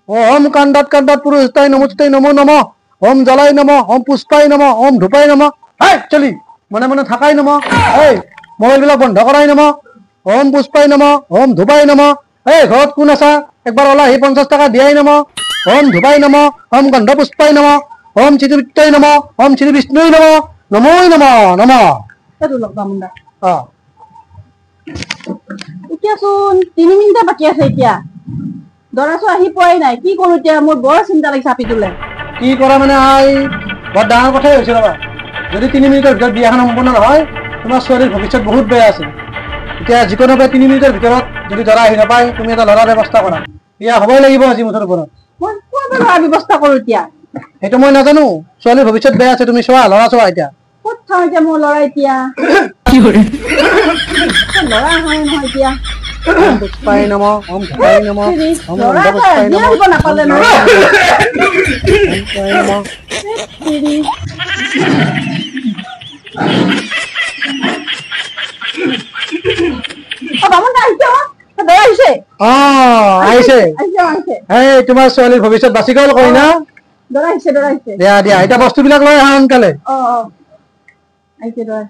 ओम कांडात कांडात पुरुषताय नमोस्ते नमो नमः ओम जलाय नमः ओम पुष्पाय नमः ओम धूपाय नमः हे चली मने मने थाकाय नमः हे मोबाइल बिला बंद कराय नमः ओम पुष्पाय नमः ओम धूपाय नमः हे घरत कोन आसा एकबार ओला हि 50 টাকা दियाय नमः ओम धूपाय नमः ओम गंध पुष्पाय नमः ओम चित्तवित्ताय नमः ओम श्री विष्णुय नमः नमो नमः नमः Itu loh Bamunda. आ Ikia sun 3 minta baki ase ikia. Dora so ahi poai nai. Ki koru tia mor bor cinta lagi sapi tule. কি কৰা মানে আই বৰ ডাঙৰ কথাই হৈছে ৰবা যদি 3 মিনিটৰ ভিতৰত বিয়াখন সম্পূৰ্ণ নহয় তোমাৰ ছোৱালীৰ ভৱিষ্যত বহুত বেয়া আছে এতিয়া যিকোনো 3 মিনিটৰ ভিতৰত যদি দৰা আহি নাপায় তুমি এটা লৰাৰ ব্যৱস্থা কৰা বিয়া হ'বই লাগিব আজি মুঠৰ ওপৰত Moi ko ba ব্যৱস্থা কৰো tia. সেইটো মই নাজানো ছোৱালীৰ ভৱিষ্যত বেয়া আছে তুমি চোৱা লৰা চোৱা এতিয়া Kot thang ja mo lorai tia. কি করে Lora hai no tia. ओम पुष्पाय नमः ओम धूपाय नमः ओम Lora गंध पुष्पाय dia नमः ko na pale no. ओम पुष्पाय नमः Tiri. Bamunda ahijo. Dora aise. আহিছে Aise. এই তোমাৰ ছোৱালীৰ ভৱিষ্যত বাচি গ'ল কই না Dora aise. দিয়া দিয়া এটা বস্তুবিলাক লৈ আহা সোনকালে Oh. Aise dora.